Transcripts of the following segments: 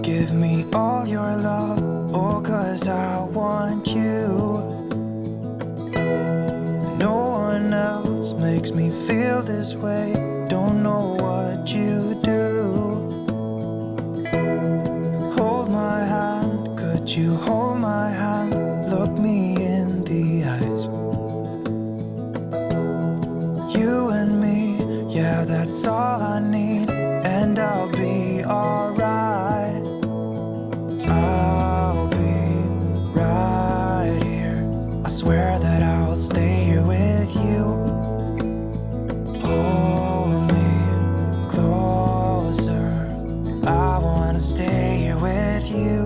Give me all your love, oh, 'cause I want you. No one else makes me feel this way. Don't know what you do. Hold my hand, could you hold my hand? Look me in the eyes. You and me, yeah, that's all I need. And I'll be alright. I'll be right here. I swear that I'll stay here with you. Hold me closer. I wanna stay here with you.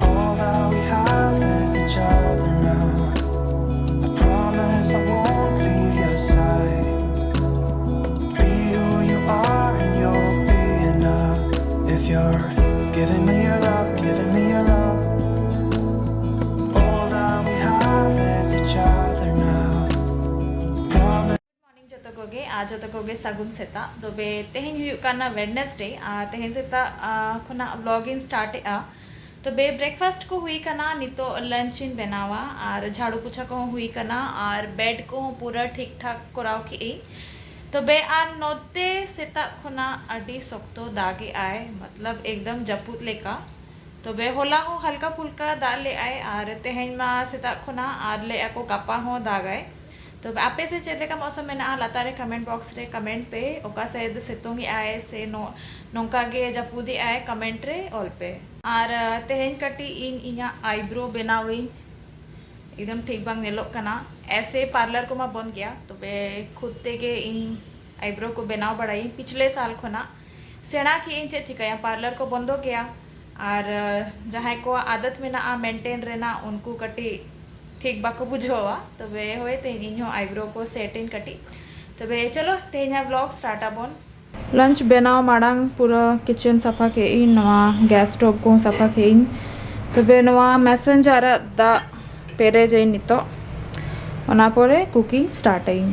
All that we have is each other now. I promise I won't leave your side. Be who you are and you'll be enough. If you're giving me your love, giving me your love. All that we have is each other now. Promise. Morning जतो कोगे आज जतो कोगे सगुन सेता दोबे तेहेन हुयु काना Wednesday तेहेन सेता खुना व्लॉगिंग स्टार्ट तो बे ब्रेकफास्ट को हुई कना नितो लंच इन बनावा और झाड़ू पोछा को हुई कना और बेड को पूरा ठीक ठाक कराव के तो बे आर नोते सेता खुना अडी सोक्तो दागे आए मतलब एकदम जपूत लेका तो बे होला हो हल्का फुल्का दाल ले आए और तेहेन मा सेता खुना और ले को गपा हो दागाए तो आपे से चेले का मौसम में ना लातारे कमेंट बॉक्स रे कमेंट पे ओका से सितुंग आए से नोंका गे जपूदी आए कमेंट रे ऑल पे और तेहेन कटी इन इना आईब्रो बनावी एकदम ठीक बांग नेलो कना ऐसे पार्लर को मा बन गया तो बे खुद तेगे इन आईब्रो को बनाव बढ़ाई पिछले साल खुना सेना की इन चे चिकाया पार्लर को बंदो गया और जहाँ को आदत में ना मेंटेन रहना उनको कटी ठीक बाको बुझोवा तो वे होए ते इन्हो आईब्रो को सेट इन कटी तो वे चलो तेना व्लॉग स्टार्ट आबोन लंच बनाव माड़ांग पूरा किचन सफा के इन नवा गैस स्टोव को सफा के इन तो वे नवा मैसेंजर दा पेरे जई नितो ओना पोरे cooking start I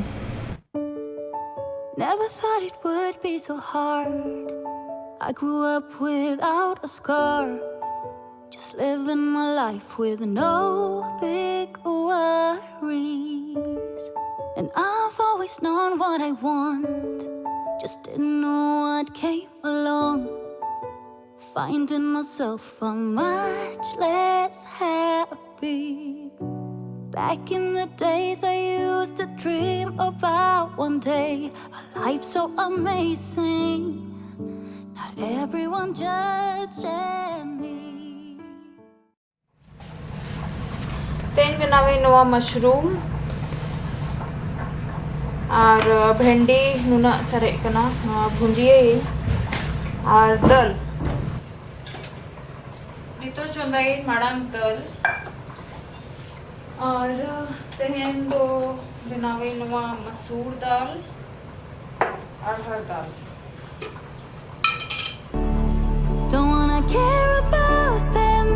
Never thought it would be so hard. I grew up without a scar, just living my life with no big worries. And I've always known what I want, just didn't know what came along. Finding myself much less happy. Back in the days I used to dream about one day a life so amazing, not everyone judging me. तेन बनावे नवा mushroom और भेंडी नुना सरे कना भुंजिए और दल नितो चोंदाई माड़ांग दल और तेहेन दो बनावे नवा मसूर दाल अरहर दाल Don't wanna care about them,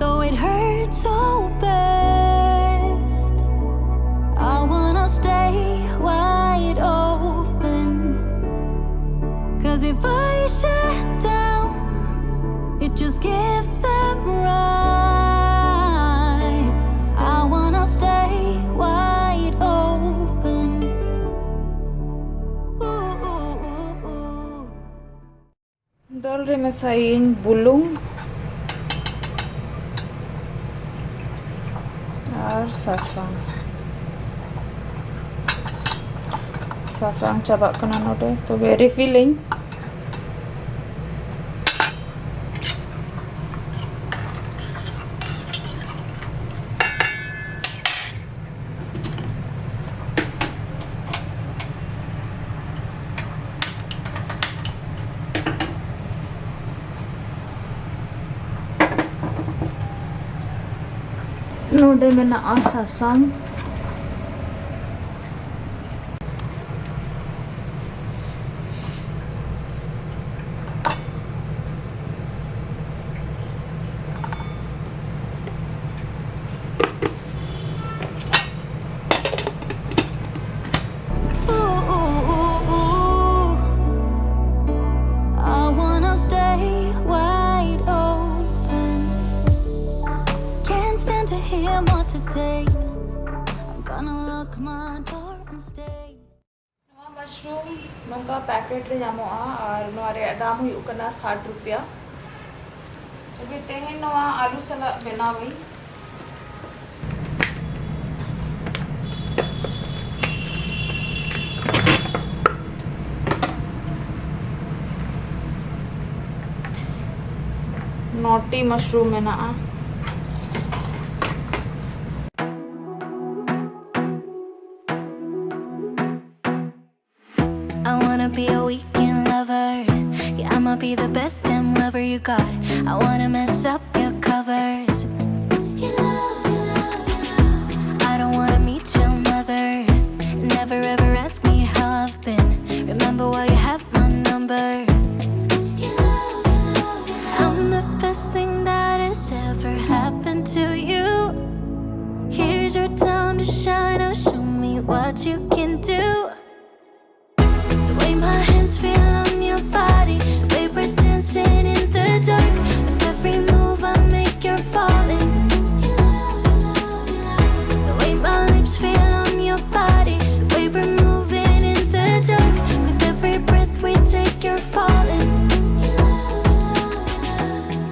though it hurts so bad. I wanna stay wide open, 'cause if I shut down, it just gives them right. I wanna stay wide open. Ooh, ooh, ooh, ooh. दल रे मसाइन बुलुंग और सासांग चाबा कना नोटे तो very feeling नोडे में ना सासांग I wanna stay नौका packet रे नामोआ और नोरे दाम हुई उकना 60 रुपया तबे तेहे नोआ आलू सला बनावई नोटी मशरूम है ना I wanna be a weekend lover. Yeah, I'ma be the best damn lover you got. I wanna mess up your covers. I don't wanna meet your mother. Never ever ask me how I've been. Remember why you have my number. I'm the best thing that has ever happened to you. Here's your time to shine. Now show me what you can do. The way my hands feel on your body, the way we're dancing in the dark. With every move I make, you're falling. The way my lips feel on your body, the way we're moving in the dark. With every breath we take, you're falling.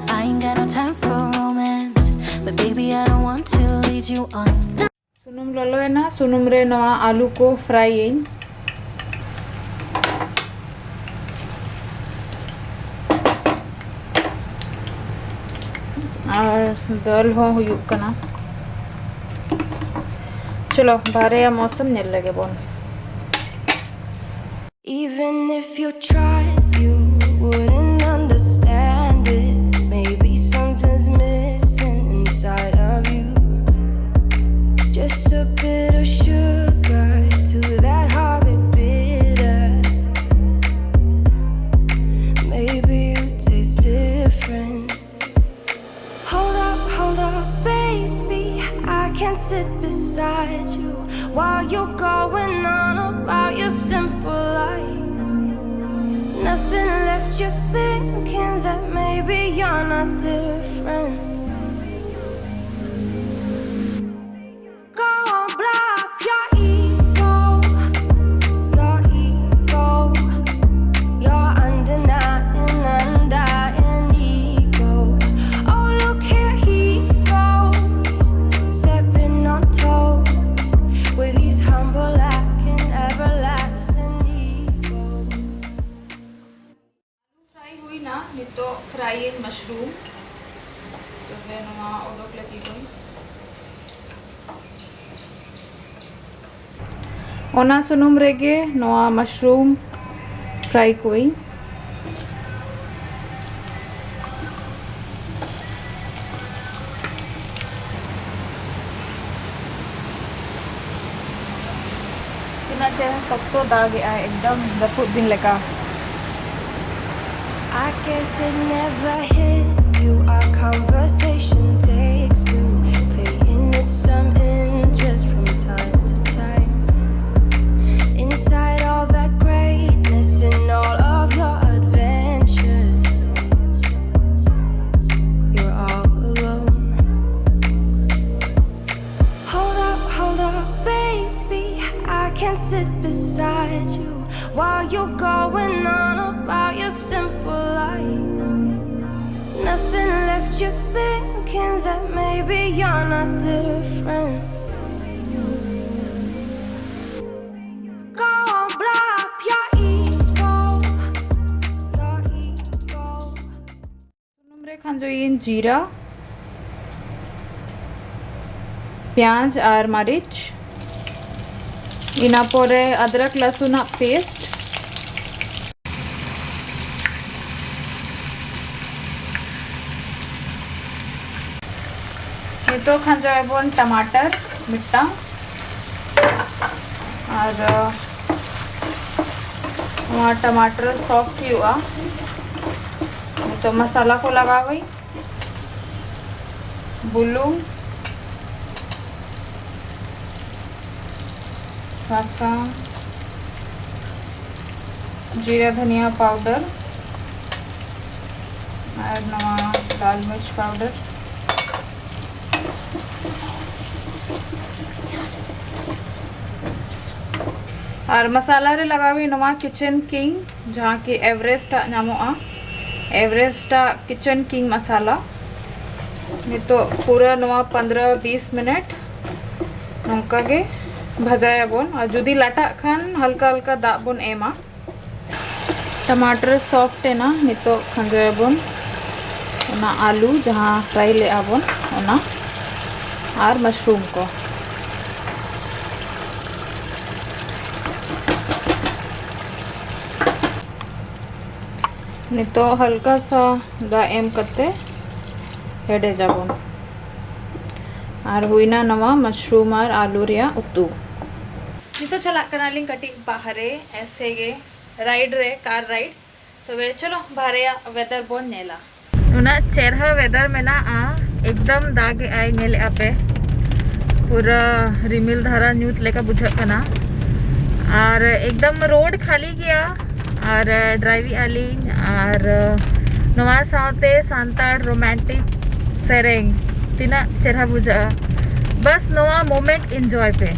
I ain't got no time for romance, but baby I don't want to lead you on. सुनुम ललो है ना सुनुम रे नवा आलू को fry है और दाल हो हुयुक कना चलो बारे या मौसम नेल लगे bone Even if you tried, you wouldn't understand it. Maybe something's missing inside of you. Just a bit of sugar to that horrid bitter. Maybe you taste different. Hold up, baby. I can sit beside you while you're going on about your simple life. Nothing left you thinking that maybe you're not different. Go on, blow up your ego, your undenying, undying ego. Oh, look here he goes, stepping on toes with his humble lack and everlasting ego. Fry हुई ना नहीं तो fry है mushroom तो है ना ओडोक लगी गई ओना सुनुम रेगे नोआ मशरूम फ्राई कोई कितना चेहरा सब तो दाग है एकदम रफुट दिन लगा I guess it never hit you. Our conversation takes two, paying it some interest from time to time. Inside all that greatness and all of your adventures, you're all alone. Hold up, baby. I can sit beside you while you're going on about your simple life. Nothing left you thinking that maybe you're not different. Go on, blow up your ego. सुनुम रे खान जो ये जीरा प्याज और मरीच इना पोरे अदरक लहसुन पेस्ट ये तो खान जाए बोन टमाटर मिट्टा और वहाँ टमाटर सॉफ्ट ही हुआ तो मसाला को लगा गई बुलू सासा जीरा धनिया पाउडर और नवा लाल मिर्च पाउडर और मसाला रे लगावी नवा किचन किंग जहाँ की एवरेस्ट नामोआ एवरेस्ट किचन किंग मसाला नितो पूरा नवा 15-20 मिनट नौका गे भजायाबन और जुदी लाटा खान हल्का हल्का दाग बन एमा टमाटर सॉफ्ट है ना नितो खंजोयाबन ओना आलू जहाँ फ्राई ले आबन ओना और मशरूम को नितो हल्का सा दा एम करते हेडे जाबन और हुईना नवा मशरूम और आलू रिया उतू नितो चला कनालिंग कटी बाहरे ऐसे गे राइड रे कार राइड तो वे चलो बाहरे वेदर बोन नेला उना चेहरा वेदर में ना एकदम दाग आई नेले आपे पूरा रिमिल धारा न्यूट लेका बुझा कना और एकदम रोड खाली गया और ड्राइवी आली और नवा सावते सांताड़ रोमांटिक सेरेंग तीना चेहरा बुझा बस नवा मोमेंट एंजॉय पे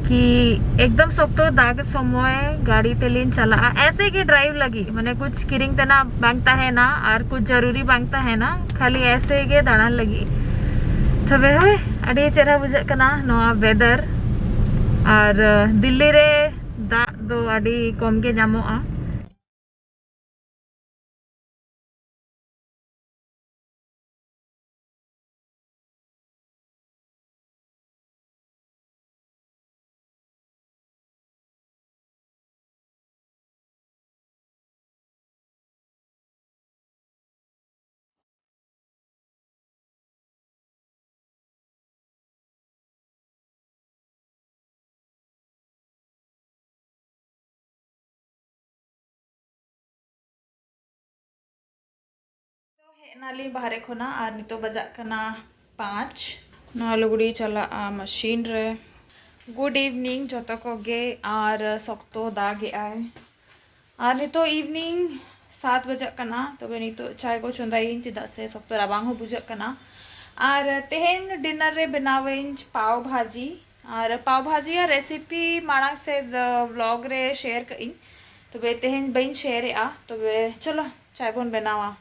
कि एकदम सब तो दाग समय गाड़ी तेलिन चला ऐसे कि ड्राइव लगी मैंने कुछ किरिंग तना बांगता है ना और कुछ जरूरी बांगता है ना खाली ऐसे के दाड़ान लगी तबे होय अड़ी चेहरा बुझा कना नवा वेदर और दिल्ली रे दाग दो अड़ी कम के जामोआ नाली बाहरे खोना और नितो बजा कना 5 ना लुगड़ी चला मशीन रे गुड इवनिंग जो को गे और सख्तो दागे आए और नितो इवनिंग 7 बजा कना तो नितो चाय को चुंदाई चेदा से सख्तो राबांग हो बुझा कना और तेहेन डिनर रे बनावें पाव भाजी और पाव भाजी या रेसिपी माड़ा से व्लॉग रे शेयर कई तो बे तेहेन बइन शेयर आ तो बे चलो चाय बन बनावा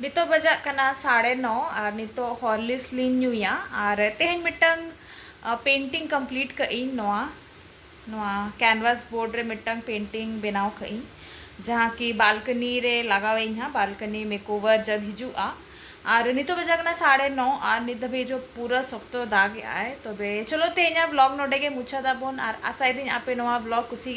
नितो बजा कना 9:30 और नितो हॉर्लिक्स लिन न्यूया और तेहेन मिटंग पेंटिंग कंप्लीट कई नोआ कैनवास बोर्ड रे मिटंग पेंटिंग बनाव कई जहाँ की बालकनी रे लगावे हाँ बालकनी मेकओवर जब हिजुआ और नितो बजा कना 9:30 और नित भी जो पूरा सख्तो दाग आए तो बे चलो तेना ब्लॉग नोडे के मुछा दाबोन और आशा दिन आपे नवा ब्लॉग कुसी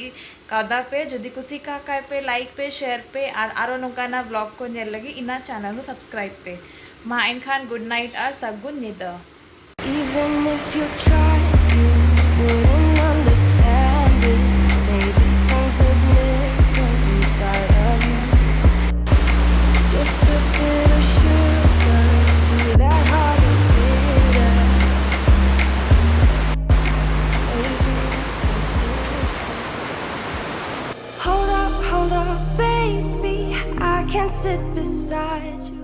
कादा पे जदि कुसी का काय पे लाइक पे शेयर पे और आरो नोकाना ब्लॉग को नेल लगी इना चैनल को सब्सक्राइब पे मा इनखान गुड नाइट और सगुन Nida Even if you try, you wouldn't understand it. Maybe something's missing inside of you. Just a bit of sugar to that heart of bitter. Maybe it tastes different. Hold up, baby. I can't sit beside you.